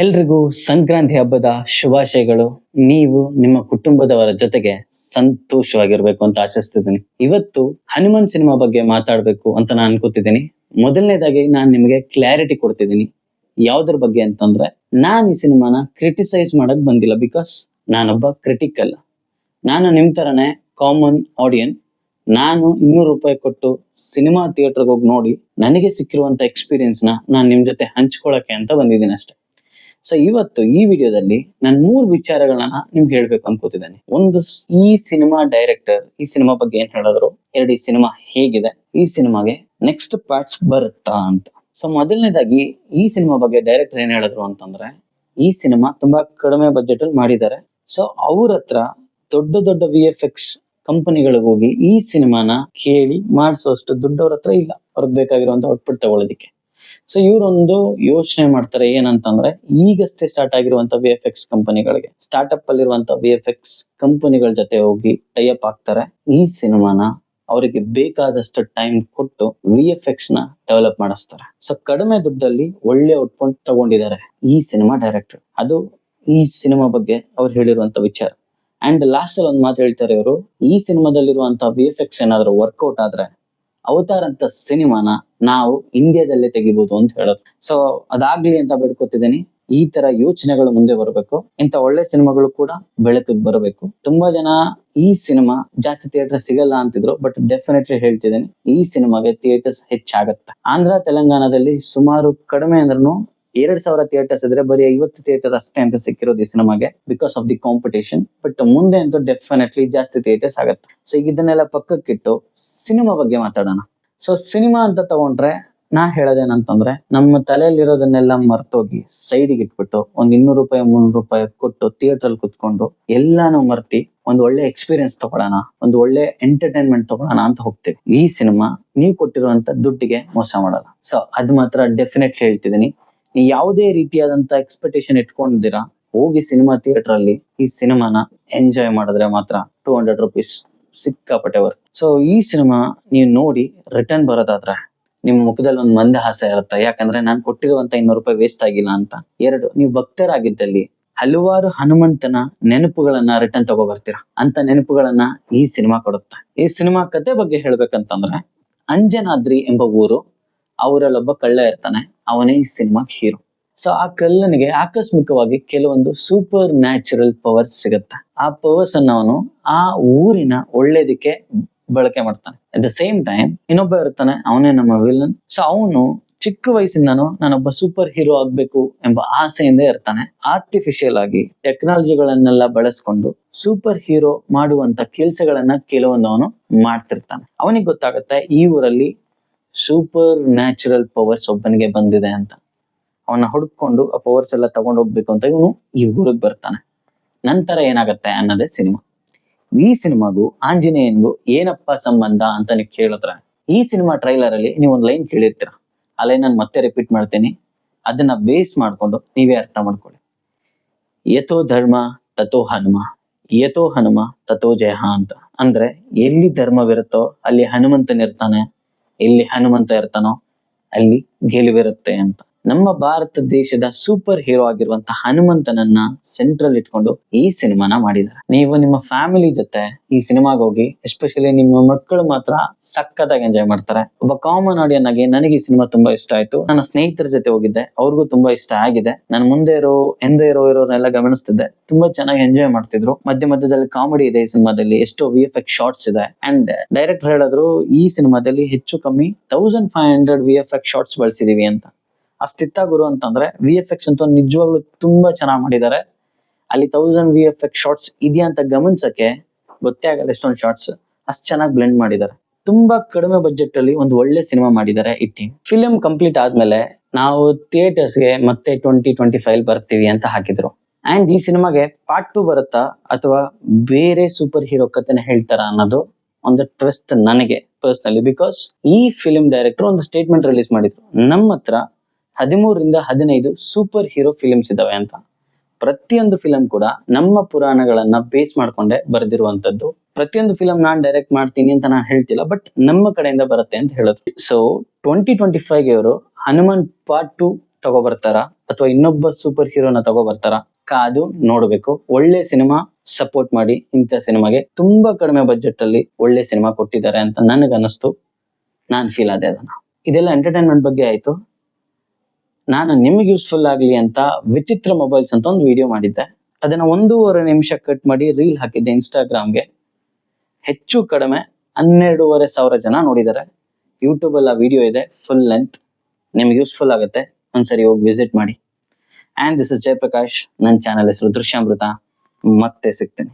ಎಲ್ರಿಗೂ ಸಂಕ್ರಾಂತಿ ಹಬ್ಬದ ಶುಭಾಶಯಗಳು. ನೀವು ನಿಮ್ಮ ಕುಟುಂಬದವರ ಜೊತೆಗೆ ಸಂತೋಷವಾಗಿರ್ಬೇಕು ಅಂತ ಆಶಿಸ್ತಿದ್ದೀನಿ. ಇವತ್ತು ಹನುಮಾನ್ ಸಿನಿಮಾ ಬಗ್ಗೆ ಮಾತಾಡ್ಬೇಕು ಅಂತ ನಾನು ಅನ್ಕೋತಿದ್ದೀನಿ. ಮೊದಲನೇದಾಗಿ ನಾನು ನಿಮಗೆ ಕ್ಲಾರಿಟಿ ಕೊಡ್ತಿದ್ದೀನಿ. ಯಾವ್ದ್ರ ಬಗ್ಗೆ ಅಂತಂದ್ರೆ, ನಾನು ಈ ಸಿನಿಮಾನ ಕ್ರಿಟಿಸೈಸ್ ಮಾಡಕ್ ಬಂದಿಲ್ಲ. ಬಿಕಾಸ್ ನಾನೊಬ್ಬ ಕ್ರಿಟಿಕ್ ಅಲ್ಲ. ನಾನು ನಿಮ್ ತರನೇ ಕಾಮನ್ ಆಡಿಯನ್. ನಾನು 200 ರೂಪಾಯಿ ಕೊಟ್ಟು ಸಿನಿಮಾ ಥಿಯೇಟರ್ಗೆ ಹೋಗಿ ನೋಡಿ ನನಗೆ ಸಿಕ್ಕಿರುವಂತ ಎಕ್ಸ್ಪೀರಿಯನ್ಸ್ ನಾನು ನಿಮ್ ಜೊತೆ ಹಂಚ್ಕೊಳಕ್ಕೆ ಅಂತ ಬಂದಿದ್ದೀನಿ ಅಷ್ಟೇ. ಸೊ ಇವತ್ತು ಈ ವಿಡಿಯೋದಲ್ಲಿ ನಾನು 3 ವಿಚಾರಗಳನ್ನ ನಿಮ್ಗೆ ಹೇಳ್ಬೇಕು ಅನ್ಕೋತಿದ್ದೇನೆ. ಒಂದು, ಈ ಸಿನಿಮಾ ಡೈರೆಕ್ಟರ್ ಈ ಸಿನಿಮಾ ಬಗ್ಗೆ ಏನ್ ಹೇಳಿದ್ರು. 2, ಈ ಸಿನಿಮಾ ಹೇಗಿದೆ, ಈ ಸಿನಿಮಾಗೆ ನೆಕ್ಸ್ಟ್ ಪಾರ್ಟ್ಸ್ ಬರುತ್ತಾ ಅಂತ. ಸೊ ಮೊದಲನೇದಾಗಿ ಈ ಸಿನಿಮಾ ಬಗ್ಗೆ ಡೈರೆಕ್ಟರ್ ಏನ್ ಹೇಳಿದ್ರು ಅಂತಂದ್ರೆ, ಈ ಸಿನಿಮಾ ತುಂಬಾ ಕಡಿಮೆ ಬಜೆಟ್ ಅಲ್ಲಿ ಮಾಡಿದ್ದಾರೆ. ಸೊ ಅವ್ರ ಹತ್ರ ದೊಡ್ಡ ದೊಡ್ಡ VFX ಕಂಪನಿಗಳಿಗೆ ಹೋಗಿ ಈ ಸಿನಿಮಾನ ಕೇಳಿ ಮಾಡಿಸೋಷ್ಟು ದುಡ್ಡು ಅವ್ರ ಹತ್ರ ಇಲ್ಲ, ಅವ್ರಿಗೆ ಬೇಕಾಗಿರುವಂತ ಔಟ್ಪುಟ್ ತಗೊಳ್ಳೋದಿಕ್ಕೆ. ಸೊ ಇವರೊಂದು ಯೋಚನೆ ಮಾಡ್ತಾರೆ ಏನಂತಂದ್ರೆ, ಈಗಷ್ಟೇ ಸ್ಟಾರ್ಟ್ ಆಗಿರುವಂತ VFX ಕಂಪನಿಗಳಿಗೆ, ಸ್ಟಾರ್ಟ್ಅಪ್ ಅಲ್ಲಿರುವಂತ VFX ಕಂಪನಿಗಳ ಜೊತೆ ಹೋಗಿ ಟೈಅಪ್ ಆಗ್ತಾರೆ. ಈ ಸಿನಿಮಾನ ಅವರಿಗೆ ಬೇಕಾದಷ್ಟು ಟೈಮ್ ಕೊಟ್ಟು VFX ನ ಡೆವಲಪ್ ಮಾಡಿಸ್ತಾರೆ. ಸೊ ಕಡಿಮೆ ದುಡ್ಡಲ್ಲಿ ಒಳ್ಳೆ ಔಟ್ಪುಟ್ ತಗೊಂಡಿದ್ದಾರೆ ಈ ಸಿನಿಮಾ ಡೈರೆಕ್ಟರ್. ಅದು ಈ ಸಿನಿಮಾ ಬಗ್ಗೆ ಅವ್ರು ಹೇಳಿರುವಂತ ವಿಚಾರ. ಅಂಡ್ ಲಾಸ್ಟ್ ಅಲ್ಲಿ ಒಂದು ಮಾತು ಹೇಳ್ತಾರೆ ಇವರು, ಈ ಸಿನಿಮಾದಲ್ಲಿರುವಂತ VFX ಏನಾದ್ರು ವರ್ಕೌಟ್ ಆದ್ರೆ ಅವತಾರ್ ಅಂತ ಸಿನಿಮಾನ ನಾವು ಇಂಡಿಯಾದಲ್ಲೇ ತೆಗಿಬಹುದು ಅಂತ ಹೇಳೋದು. ಸೊ ಅದಾಗ್ಲಿ ಅಂತ ಬೇಡ್ಕೊತಿದ್ದೀನಿ. ಈ ತರ ಯೋಚನೆಗಳು ಮುಂದೆ ಬರಬೇಕು. ಇಂತ ಒಳ್ಳೆ ಸಿನಿಮಾಗಳು ಕೂಡ ಬೆಳಕಿಗೆ ಬರಬೇಕು. ತುಂಬಾ ಜನ ಈ ಸಿನಿಮಾ ಜಾಸ್ತಿ ಥಿಯೇಟರ್ ಸಿಗಲ್ಲ ಅಂತಿದ್ರು, ಬಟ್ ಡೆಫಿನೆಟ್ಲಿ ಹೇಳ್ತಿದ್ದೀನಿ, ಈ ಸಿನಿಮಾಗೆ ಥಿಯೇಟರ್ಸ್ ಹೆಚ್ಚಾಗತ್ತೆ. ಆಂಧ್ರ ತೆಲಂಗಾಣದಲ್ಲಿ ಸುಮಾರು ಕಡಿಮೆ ಅಂದ್ರೂ 2000 ಥಿಯೇಟರ್ಸ್ ಇದ್ರೆ ಬರೀ 50 ಥಿಯೇಟರ್ ಅಷ್ಟೇ ಅಂತ ಸಿಕ್ಕಿರೋದು ಈ ಸಿನಿಮಾಗೆ, because of the competition. But ಮುಂದೆ ಅಂತೂ ಡೆಫಿನೆಟ್ಲಿ ಜಾಸ್ತಿ ಥಿಯೇಟರ್ಸ್ ಆಗುತ್ತೆ. ಸೊ ಈಗ ಇದನ್ನೆಲ್ಲ ಪಕ್ಕಕ್ಕಿಟ್ಟು ಸಿನಿಮಾ ಬಗ್ಗೆ ಮಾತಾಡೋಣ. ಸೊ ಸಿನಿಮಾ ಅಂತ ತಗೊಂಡ್ರೆ ನಾ ಹೇಳೋದೇನಂತಂದ್ರೆ, ನಮ್ಮ ತಲೆಯಲ್ಲಿರೋದನ್ನೆಲ್ಲ ಮರ್ತೋಗಿ ಸೈಡಿಗೆ ಇಟ್ಬಿಟ್ಟು ಒಂದ್ 200 ರೂಪಾಯಿ 300 ರೂಪಾಯಿ ಕೊಟ್ಟು ಥಿಯೇಟರ್ ಅಲ್ಲಿ ಕುತ್ಕೊಂಡು ಎಲ್ಲಾನು ಮರ್ತಿ ಒಂದು ಒಳ್ಳೆ ಎಕ್ಸ್ಪೀರಿಯನ್ಸ್ ತಗೊಳ್ಳೋಣ, ಒಂದು ಒಳ್ಳೆ ಎಂಟರ್ಟೈನ್ಮೆಂಟ್ ತಗೊಳ್ಳೋಣ ಅಂತ ಹೋಗ್ತೀವಿ. ಈ ಸಿನಿಮಾ ನೀವು ಕೊಟ್ಟಿರುವಂತ ದುಡ್ಡಿಗೆ ಮೋಸ ಮಾಡಲ್ಲ. ಸೊ ಅದು ಮಾತ್ರ ಡೆಫಿನೆಟ್ಲಿ ಹೇಳ್ತಿದ್ದೀನಿ. ಯಾವುದೇ ರೀತಿಯಾದಂತ ಎಕ್ಸ್ಪೆಕ್ಟೇಷನ್ ಇಟ್ಕೊಂಡಿದ್ದೀರಾ, ಹೋಗಿ ಸಿನಿಮಾ ಥಿಯೇಟರ್ ಅಲ್ಲಿ ಈ ಸಿನಿಮಾನ ಎಂಜಾಯ್ ಮಾಡಿದ್ರೆ ಮಾತ್ರ 200 ರೂಪೀಸ್ ಸಿಕ್ಕಾಪಟ್ಟೆ ವರ್ತ್. ಸೊ ಈ ಸಿನಿಮಾ ನೀವು ನೋಡಿ ರಿಟರ್ನ್ ಬರೋದಾದ್ರೆ ನಿಮ್ಮ ಮುಖದಲ್ಲಿ ಒಂದು ಮಂದಹಾಸ ಇರುತ್ತೆ. ಯಾಕಂದ್ರೆ ನಾನು ಕೊಟ್ಟಿರುವಂತ 200 ರೂಪಾಯಿ ವೇಸ್ಟ್ ಆಗಿಲ್ಲ ಅಂತ. 2, ನೀವು ಭಕ್ತರಾಗಿದ್ದಲ್ಲಿ ಹಲವಾರು ಹನುಮಂತನ ನೆನಪುಗಳನ್ನ ರಿಟರ್ನ್ ತಗೋ ಬರ್ತೀರಾ. ಅಂತ ನೆನಪುಗಳನ್ನ ಈ ಸಿನಿಮಾ ಕೊಡುತ್ತೆ. ಈ ಸಿನಿಮಾ ಕತೆ ಬಗ್ಗೆ ಹೇಳ್ಬೇಕಂತಂದ್ರೆ, ಅಂಜನಾದ್ರಿ ಎಂಬ ಊರು, ಅವರಲ್ಲೊಬ್ಬ ಕಳ್ಳ ಇರ್ತಾನೆ, ಅವನೇ ಈ ಸಿನಿಮಾ ಹೀರೋ. ಸೊ ಆ ಕಳ್ಳನಿಗೆ ಆಕಸ್ಮಿಕವಾಗಿ ಕೆಲವೊಂದು ಸೂಪರ್ ನ್ಯಾಚುರಲ್ ಪವರ್ಸ್ ಸಿಗುತ್ತೆ. ಆ ಪವರ್ಸ್ ಅನ್ನ ಅವನು ಆ ಊರಿನ ಒಳ್ಳೇದಕ್ಕೆ ಬಳಕೆ ಮಾಡ್ತಾನೆ. ಅಟ್ ದ ಸೇಮ್ ಟೈಮ್ ಇನ್ನೊಬ್ಬ ಇರ್ತಾನೆ, ಅವನೇ ನಮ್ಮ ವಿಲನ್. ಸೊ ಅವನು ಚಿಕ್ಕ ವಯಸ್ಸಿಂದನೂ ನಾನೊಬ್ಬ ಸೂಪರ್ ಹೀರೋ ಆಗ್ಬೇಕು ಎಂಬ ಆಸೆಯಿಂದ ಇರ್ತಾನೆ. ಆರ್ಟಿಫಿಷಿಯಲ್ ಆಗಿ ಟೆಕ್ನಾಲಜಿಗಳನ್ನೆಲ್ಲ ಬಳಸ್ಕೊಂಡು ಸೂಪರ್ ಹೀರೋ ಮಾಡುವಂತ ಕೆಲ್ಸಗಳನ್ನ ಕೆಲವೊಂದು ಅವನು ಮಾಡ್ತಿರ್ತಾನೆ. ಅವನಿಗೆ ಗೊತ್ತಾಗುತ್ತೆ ಈ ಊರಲ್ಲಿ ಸೂಪರ್ ನ್ಯಾಚುರಲ್ ಪವರ್ಸ್ ಒಬ್ಬನಿಗೆ ಬಂದಿದೆ ಅಂತ. ಅವನ್ನ ಹುಡುಕೊಂಡು ಆ ಪವರ್ಸ್ ಎಲ್ಲ ತಗೊಂಡು ಹೋಗ್ಬೇಕು ಅಂತ ಇವನು ಈ ಊರಿಗೆ ಬರ್ತಾನೆ. ನಂತರ ಏನಾಗತ್ತೆ ಅನ್ನೋದೇ ಸಿನಿಮಾ. ಈ ಸಿನಿಮಾಗೂ ಆಂಜನೇಯನ್ಗೂ ಏನಪ್ಪಾ ಸಂಬಂಧ ಅಂತ ನೀವು ಕೇಳಿದ್ರೆ, ಈ ಸಿನಿಮಾ ಟ್ರೈಲರ್ ಅಲ್ಲಿ ನೀವು ಒಂದು ಲೈನ್ ಕೇಳಿರ್ತೀರ. ಆ ಲೈನ್ ನಾನು ಮತ್ತೆ ರಿಪೀಟ್ ಮಾಡ್ತೀನಿ, ಅದನ್ನ ಬೇಸ್ ಮಾಡ್ಕೊಂಡು ನೀವೇ ಅರ್ಥ ಮಾಡ್ಕೊಳ್ಳಿ. ಯಥೋ ಧರ್ಮ ತಥೋ ಹನುಮ, ಯಥೋ ಹನುಮ ತಥೋ ಜಯ ಅಂತ. ಅಂದ್ರೆ ಎಲ್ಲಿ ಧರ್ಮವಿರುತ್ತೋ ಅಲ್ಲಿ ಹನುಮಂತನಿರ್ತಾನೆ, ಎಲ್ಲಿ ಹನುಮಂತ ಇರ್ತಾನೋ ಅಲ್ಲಿ ಗೆಲುವಿರುತ್ತೆ ಅಂತ. ನಮ್ಮ ಭಾರತ ದೇಶದ ಸೂಪರ್ ಹೀರೋ ಆಗಿರುವಂತ ಹನುಮಂತನನ್ನ ಸೆಂಟ್ರಲ್ ಇಟ್ಕೊಂಡು ಈ ಸಿನಿಮಾನ ಮಾಡಿದ್ದಾರೆ. ನೀವು ನಿಮ್ಮ ಫ್ಯಾಮಿಲಿ ಜೊತೆ ಈ ಸಿನಿಮಾಗೆ ಹೋಗಿ, ಎಸ್ಪೆಷಲಿ ನಿಮ್ಮ ಮಕ್ಕಳು ಮಾತ್ರ ಸಖತ್ತಾಗಿ ಎಂಜಾಯ್ ಮಾಡ್ತಾರೆ. ಒಬ್ಬ ಕಾಮನ್ ಆಡಿಯನ್ ಆಗಿ ನನಗೆ ಈ ಸಿನಿಮಾ ತುಂಬಾ ಇಷ್ಟ ಆಯ್ತು. ನನ್ನ ಸ್ನೇಹಿತರ ಜೊತೆ ಹೋಗಿದ್ದೆ, ಅವ್ರಿಗೂ ತುಂಬಾ ಇಷ್ಟ ಆಗಿದೆ. ನಾನು ಮುಂದೆ ಇರೋರ್ನೆಲ್ಲ ಗಮನಿಸ್ತಿದ್ದೆ, ತುಂಬಾ ಚೆನ್ನಾಗಿ ಎಂಜಾಯ್ ಮಾಡ್ತಿದ್ರು. ಮಧ್ಯ ಮಧ್ಯದಲ್ಲಿ ಕಾಮಿಡಿ ಇದೆ ಈ ಸಿನಿಮಾದಲ್ಲಿ, ಎಷ್ಟೋ VFX ಶಾರ್ಟ್ಸ್ ಇದೆ. ಅಂಡ್ ಡೈರೆಕ್ಟರ್ ಹೇಳಿದ್ರು, ಈ ಸಿನಿಮಾದಲ್ಲಿ ಹೆಚ್ಚು ಕಮ್ಮಿ 1500 VFX ಶಾರ್ಟ್ಸ್ ಬಳಸಿದೀವಿ ಅಂತ. ಅಷ್ಟಿತ್ತ ಗುರು ಅಂತಂದ್ರೆ, VFX ಅಂತೂ ನಿಜವಾಗ್ಲೂ ತುಂಬಾ ಚೆನ್ನಾಗಿ ಮಾಡಿದ್ದಾರೆ. ಅಲ್ಲಿ 1000 VFX ಶಾರ್ಟ್ಸ್ ಇದೆಯಾ ಅಂತ ಗಮನಿಸಕ್ಕೆ ಗೊತ್ತೇ ಆಗಲ್ಲ, ಎಷ್ಟೊಂದು ಶಾರ್ಟ್ಸ್ ಅಷ್ಟು ಚೆನ್ನಾಗಿ ಬ್ಲೆಂಡ್ ಮಾಡಿದ್ದಾರೆ. ತುಂಬಾ ಕಡಿಮೆ ಬಜೆಟ್ ಅಲ್ಲಿ ಒಂದು ಒಳ್ಳೆ ಸಿನಿಮಾ ಮಾಡಿದ್ದಾರೆ ಈ ಟೀಮ್. ಫಿಲ್ಮ್ ಕಂಪ್ಲೀಟ್ ಆದ್ಮೇಲೆ ನಾವು ಥಿಯೇಟರ್ಸ್ಗೆ ಮತ್ತೆ 2025 ಬರ್ತೀವಿ ಅಂತ ಹಾಕಿದ್ರು. ಅಂಡ್ ಈ ಸಿನಿಮಾಗೆ ಪಾರ್ಟ್ 2 ಬರುತ್ತಾ ಅಥವಾ ಬೇರೆ ಸೂಪರ್ ಹೀರೋ ಕಥೆನ ಹೇಳ್ತಾರ ಅನ್ನೋದು ಒಂದು ಟ್ರಸ್ಟ್ ನನಗೆ ಪರ್ಸನಲಿ. ಬಿಕಾಸ್ ಈ ಫಿಲ್ಮ್ ಡೈರೆಕ್ಟರ್ ಒಂದು ಸ್ಟೇಟ್ಮೆಂಟ್ ರಿಲೀಸ್ ಮಾಡಿದ್ರು, ನಮ್ಮ ಹತ್ರ 13 ರಿಂದ 15 ಸೂಪರ್ ಹೀರೋ ಫಿಲ್ಮ್ಸ್ ಇದಾವೆ ಅಂತ. ಪ್ರತಿಯೊಂದು ಫಿಲಂ ಕೂಡ ನಮ್ಮ ಪುರಾಣಗಳನ್ನ ಬೇಸ್ ಮಾಡ್ಕೊಂಡೆ ಬರೆದಿರುವಂತದ್ದು. ಪ್ರತಿಯೊಂದು ಫಿಲಂ ನಾನ್ ಡೈರೆಕ್ಟ್ ಮಾಡ್ತೀನಿ ಅಂತ ನಾನು ಹೇಳ್ತಿಲ್ಲ, ಬಟ್ ನಮ್ಮ ಕಡೆಯಿಂದ ಬರುತ್ತೆ ಅಂತ ಹೇಳೋದು. ಸೊ 2025 ಅವರು ಹನುಮಾನ್ ಪಾರ್ಟ್ 2 ತಗೋಬರ್ತಾರ ಅಥವಾ ಇನ್ನೊಬ್ಬ ಸೂಪರ್ ಹೀರೋನ ತಗೋಬರ್ತಾರ ಕಾದು ನೋಡ್ಬೇಕು. ಒಳ್ಳೆ ಸಿನಿಮಾ ಸಪೋರ್ಟ್ ಮಾಡಿ. ಇಂಥ ಸಿನಿಮಾಗೆ ತುಂಬಾ ಕಡಿಮೆ ಬಜೆಟ್ ಅಲ್ಲಿ ಒಳ್ಳೆ ಸಿನಿಮಾ ಕೊಟ್ಟಿದ್ದಾರೆ ಅಂತ ನನಗನ್ನಿಸ್ತು. ನಾನ್ ಫೀಲ್ ಆದೆ ಅದನ್ನ. ಇದೆಲ್ಲ ಎಂಟರ್ಟೈನ್ಮೆಂಟ್ ಬಗ್ಗೆ ಆಯ್ತು. ನಾನು ನಿಮಗೆ ಯೂಸ್ಫುಲ್ ಆಗ್ಲಿ ಅಂತ ವಿಚಿತ್ರ ಮೊಬೈಲ್ಸ್ ಅಂತ ಒಂದು ವಿಡಿಯೋ ಮಾಡಿದ್ದೆ. ಅದನ್ನ 1.5 ನಿಮಿಷ ಕಟ್ ಮಾಡಿ ರೀಲ್ ಹಾಕಿದ್ದೆ ಇನ್ಸ್ಟಾಗ್ರಾಮ್ಗೆ. ಹೆಚ್ಚು ಕಡಿಮೆ 12,500 ಜನ ನೋಡಿದ್ದಾರೆ. ಯೂಟ್ಯೂಬ್ ಅಲ್ಲಿ ಆ ವಿಡಿಯೋ ಇದೆ ಫುಲ್ ಲೆಂತ್. ನಿಮ್ಗೆ ಯೂಸ್ಫುಲ್ ಆಗುತ್ತೆ, ಒಂದ್ಸರಿ ಹೋಗಿ ವಿಸಿಟ್ ಮಾಡಿ. And this is Jayaprakash. ನನ್ನ ಚಾನಲ್ ಹೆಸರು ದೃಶ್ಯಾಮೃತ. ಮತ್ತೆ ಸಿಗ್ತೀನಿ.